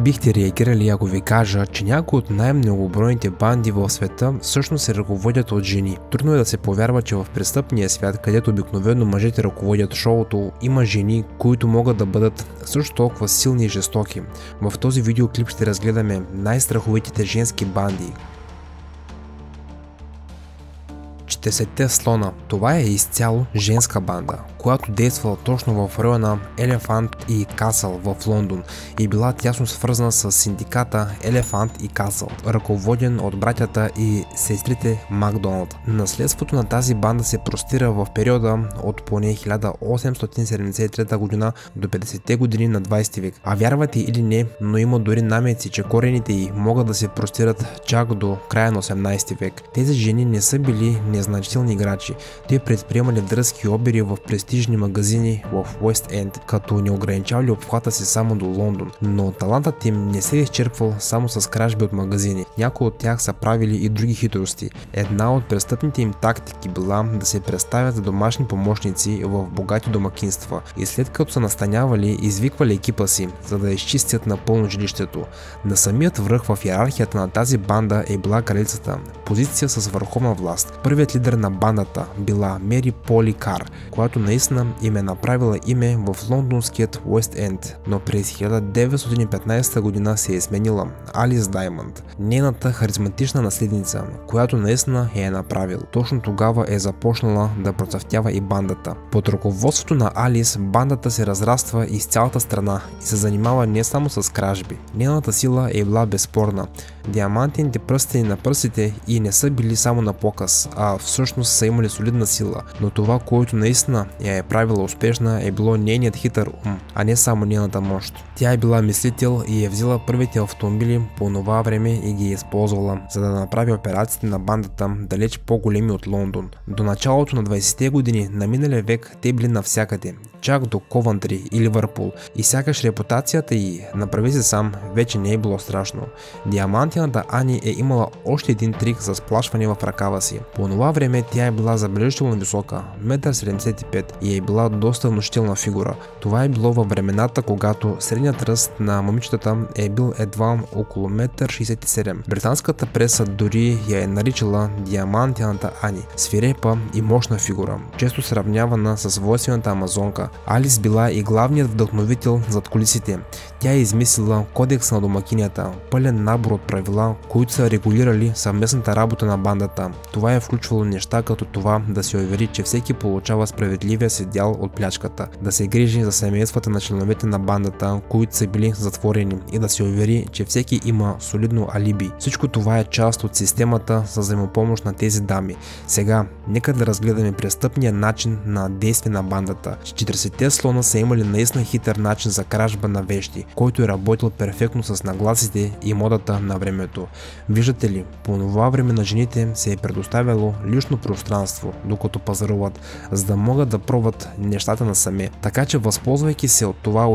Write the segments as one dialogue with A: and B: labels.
A: бихте реагирали, ако ви кажа, че някои от най-многобройните банди в света всъщност се ръководят от жени? Трудно е да се повярва, че в престъпния свят, където обикновено мъжете ръководят шоуто, има жени, които могат да бъдат също толкова силни и жестоки. В този видеоклип ще разгледаме най-страховитите женски банди. 40-те слона. Това е изцяло женска банда, която действала точно в района Елефант и Касъл в Лондон и била тясно свързана с синдиката Елефант и Касъл, ръководен от братята и сестрите Макдоналд. Наследството на тази банда се простира в периода от поне 1873 година до 50-те години на 20 век. А вярвате или не, но има дори намеци, че корените й могат да се простират чак до края на 18 век. Тези жени не са били незначителни играчи. Те предприемали дръзки обири в престижни магазини в Уест Енд, като не ограничавали обхвата си само до Лондон. Но талантът им не се е изчерпвал само с кражби от магазини. Някои от тях са правили и други хитрости. Една от престъпните им тактики била да се представят за домашни помощници в богати домакинства и след като са настанявали, извиквали екипа си, за да изчистят напълно жилището. На самият връх в иерархията на тази банда е била кралицата, позиция с върховна власт. Първият лидер на бандата била Мери Поли Кар, която наистина им е направила име в лондонският Уест Енд, но през 1915 година се е сменила Алис Даймонд, нейната харизматична наследница, която наистина е направил. Точно тогава е започнала да процъфтява и бандата. Под ръководството на Алис бандата се разраства из цялата страна и се занимава не само с кражби. Нейната сила е била безспорна. Диамантените пръстени на пръстите и не са били само на показ, а всъщност са имали солидна сила, но това, което наистина я е правила успешна, е било нейният хитър ум, а не само нейната мощ. Тя е била мислител и е взела първите автомобили по това време и ги е използвала, за да направи операциите на бандата далеч по-големи от Лондон. До началото на 20-те години на миналия век те били навсякъде, чак до Ковантри и Ливърпул, и сякаш репутацията й, направи се сам, вече не е било страшно. Диамантената Ани е имала още един трик за сплашване в ръкава си. По това време тя е била забележително висока, 1,75 м, и е била доста внушителна фигура. Това е било във времената, когато средният ръст на момичетата е бил едва около 1,67 м. Британската преса дори я е наричала Диамантената Ани, свирепа и мощна фигура, често сравнявана с войнствената амазонка. Алис била и главният вдъхновител зад кулисите. Тя е измислила кодекса на домакинята, пълен набор от правила, които са регулирали съвместната работа на бандата. Това е включвало неща като това да се увери, че всеки получава справедливия си дял от плячката, да се грижи за семействата на членовете на бандата, които са били затворени, и да се увери, че всеки има солидно алиби. Всичко това е част от системата за взаимопомощ на тези дами. Сега, нека да разгледаме престъпния начин на действие на бандата. 40-те слона са имали наистина хитър начин за кражба на вещи, който е работил перфектно с нагласите и модата на времето. Виждате ли, по това време на жените се е предоставяло лично пространство, докато пазаруват, за да могат да пробват нещата насаме. Така че възползвайки се от това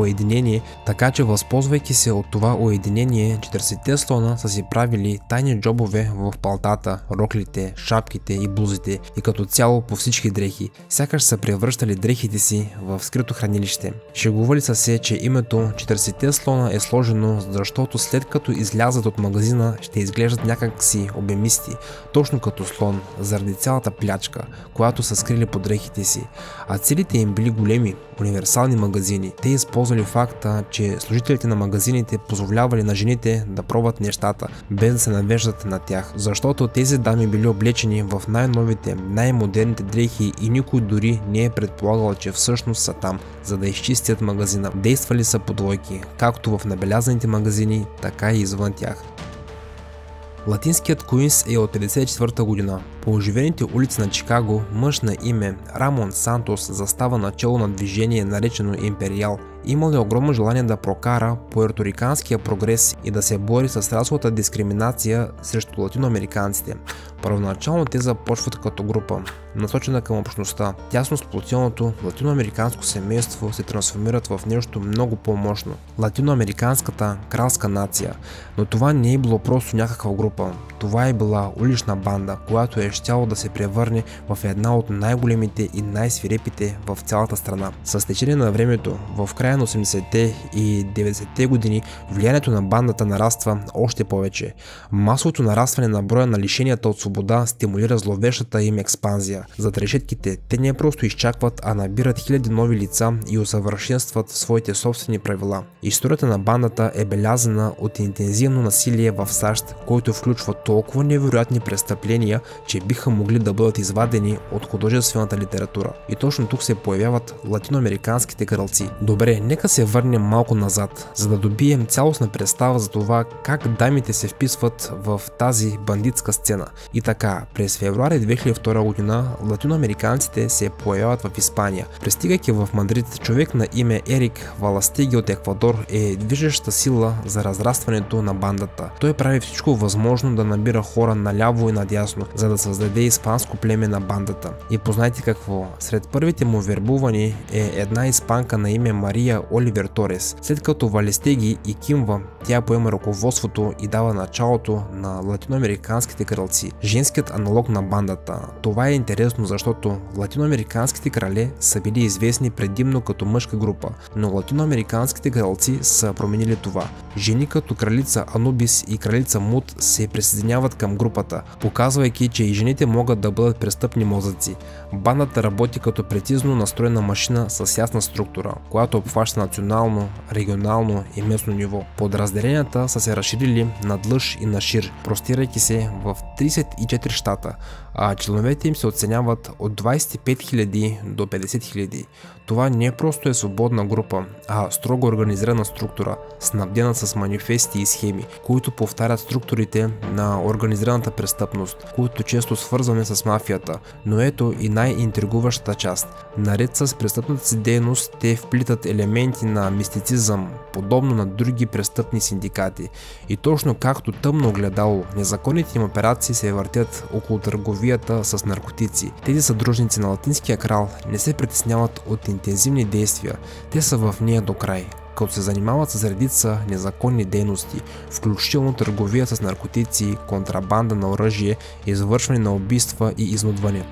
A: уединение, 40-те слона са си правили тайни джобове в палтата, роклите, шапките и блузите и като цяло по всички дрехи. Сякаш са превръщали дрехите си в скрито хранилище. Шегували са се, че името 40-те слона е сложено, защото след като излязат от магазина ще изглеждат някак си обемисти, точно като слон, заради цялата плячка, която са скрили под дрехите си. А целите им били големи, универсални магазини. Те използвали факта, че служителите на магазините позволявали на жените да пробват нещата, без да се навеждат на тях, защото тези дами били облечени в най-новите, най-модерните дрехи и никой дори не е предполагал, че всъщност са там, за да изчистят магазина. Действали са по двойки, както в набелязаните магазини, така и извън тях. Латинският Куинс е от 1954 година. По оживените улици на Чикаго мъж на име Рамон Сантос застава начело на движение, наречено Империал. Имал е огромно желание да прокара пуерториканския прогрес и да се бори с расовата дискриминация срещу латиноамериканците. Първоначално те започват като група, насочена към общността. Тясно сплотеното латиноамериканско семейство се трансформират в нещо много по-мощно – латиноамериканската кралска нация. Но това не е било просто някаква група. Това е била улична банда, която е щяло да се превърне в една от най-големите и най-свирепите в цялата страна. С течение на времето, в края края на 80-те и 90-те години влиянието на бандата нараства още повече. Масовото нарастване на броя на лишенията от свобода стимулира зловещата им експанзия. Зад решетките те не просто изчакват, а набират хиляди нови лица и усъвършенстват своите собствени правила. Историята на бандата е белязана от интензивно насилие в САЩ, който включва толкова невероятни престъпления, че биха могли да бъдат извадени от художествената литература. И точно тук се появяват латиноамериканските кралци. Добре, нека се върнем малко назад, за да добием цялостна представа за това как дамите се вписват в тази бандитска сцена. И така, през февруари 2002 година латиноамериканците се появяват в Испания. Пристигайки в Мадрид, човек на име Ерик Валастиги от Еквадор е движеща сила за разрастването на бандата. Той прави всичко възможно да набира хора наляво и надясно, за да създаде испанско племе на бандата. И познайте какво, сред първите му вербувани е една испанка на име Мария Оливер Торес. След като Валестиги и кимва, тя поема ръководството и дава началото на латиноамериканските кралци, женският аналог на бандата. Това е интересно, защото латиноамериканските крале са били известни предимно като мъжка група, но латиноамериканските кралци са променили това. Жени като кралица Анубис и кралица Мут се присъединяват към групата, показвайки, че и жените могат да бъдат престъпни мозъци. Бандата работи като прецизно настроена машина с ясна структура, която обхваща национално, регионално и местно ниво. Подразделенията са се разширили надлъж и нашир, простирайки се в 34 щата, а членовете им се оценяват от 25 000 до 50 000. Това не просто е свободна група, а строго организирана структура, снабдена с манифести и схеми, които повтарят структурите на организираната престъпност, които често свързваме с мафията. Но ето и най-интригуващата част. Наред с престъпната си дейност, те вплитат елементи на мистицизъм, подобно на други престъпни синдикати. И точно както тъмно огледало, незаконните им операции се въртят около търговията с наркотици. Тези съдружници на латинския крал не се притесняват от интензивни действия, те са в нея до край, като се занимават с редица незаконни дейности, включително търговия с наркотици, контрабанда на оръжие, извършване на убийства и изнудване.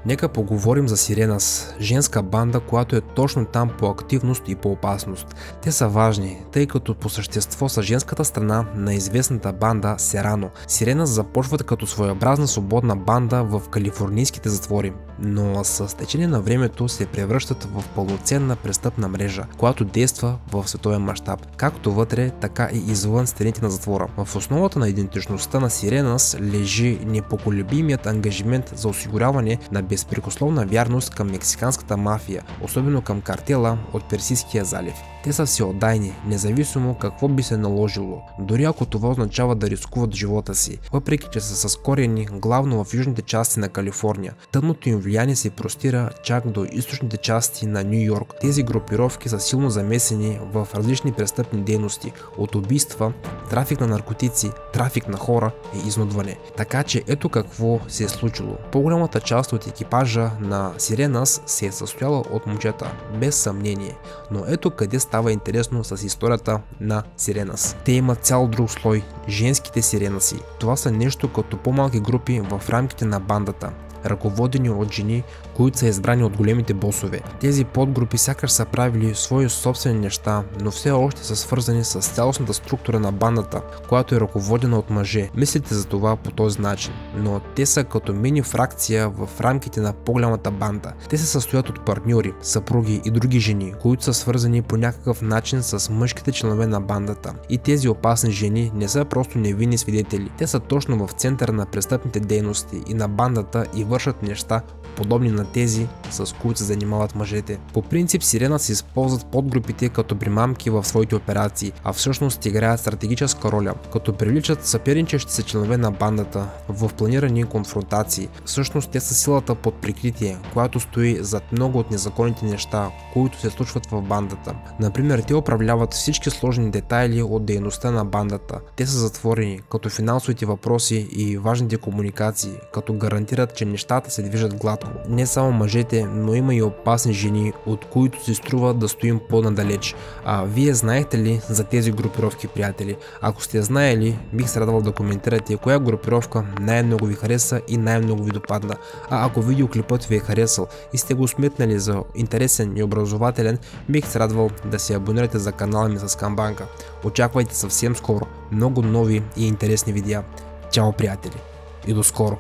A: Нека поговорим за Сиренас, женска банда, която е точно там по активност и по опасност. Те са важни, тъй като по същество са женската страна на известната банда Серано. Сиренас започват като своеобразна свободна банда в калифорнийските затвори, но с течение на времето се превръщат в пълноценна престъпна мрежа, която действа в световен мащаб, както вътре, така и извън стените на затвора. В основата на идентичността на Сиренас лежи непоколебимият ангажимент за осигуряване на безпрекословна вярност към мексиканската мафия, особено към картела от Персийския залив. Те са всеотдайни, независимо какво би се наложило, дори ако това означава да рискуват живота си. Въпреки че са с корени главно в южните части на Калифорния, тъмното им влияние се простира чак до източните части на Ню Йорк. Тези групировки са силно замесени в различни престъпни дейности, от убийства, трафик на наркотици, трафик на хора и изнудване. Така че ето какво се е случило. По-голямата част от екипажа на Сиренас се е състояла от момчета, без съмнение. Но ето къде става интересно с историята на Сиренас. Те имат цял друг слой – женските сиренаси. Това са нещо като по-малки групи в рамките на бандата, ръководени от жени, които са избрани от големите босове. Тези подгрупи сякаш са правили свои собствени неща, но все още са свързани с цялостната структура на бандата, която е ръководена от мъже. Мислите за това по този начин, но те са като мини фракция в рамките на по-голямата банда. Те се състоят от партньори, съпруги и други жени, които са свързани по някакъв начин с мъжките членове на бандата. И тези опасни жени не са просто невинни свидетели. Те са точно в центъра на престъпните дейности и на бандата и вършат неща, подобни на тези, с които се занимават мъжете. По принцип Сирена се използват подгрупите като примамки в своите операции, а всъщност играят стратегическа роля, като привличат съперничещи се членове на бандата в планирани конфронтации. Всъщност те са силата под прикритие, която стои зад много от незаконните неща, които се случват в бандата. Например, те управляват всички сложни детайли от дейността на бандата. Те са затворени, като финансовите въпроси и важните комуникации, като гарантират, че нещата се движат гладко. не само мъжете, но има и опасни жени, от които си струва да стоим по-надалеч. Вие знаете ли за тези групировки, приятели? Ако сте знаели, бих се радвал да коментирате коя групировка най-много ви хареса и най-много ви допадна. Ако видеоклипът ви е харесал и сте го сметнали за интересен и образователен, бих се радвал да се абонирате за канала ми с камбанка. Очаквайте съвсем скоро много нови и интересни видеа. Чао, приятели, и до скоро!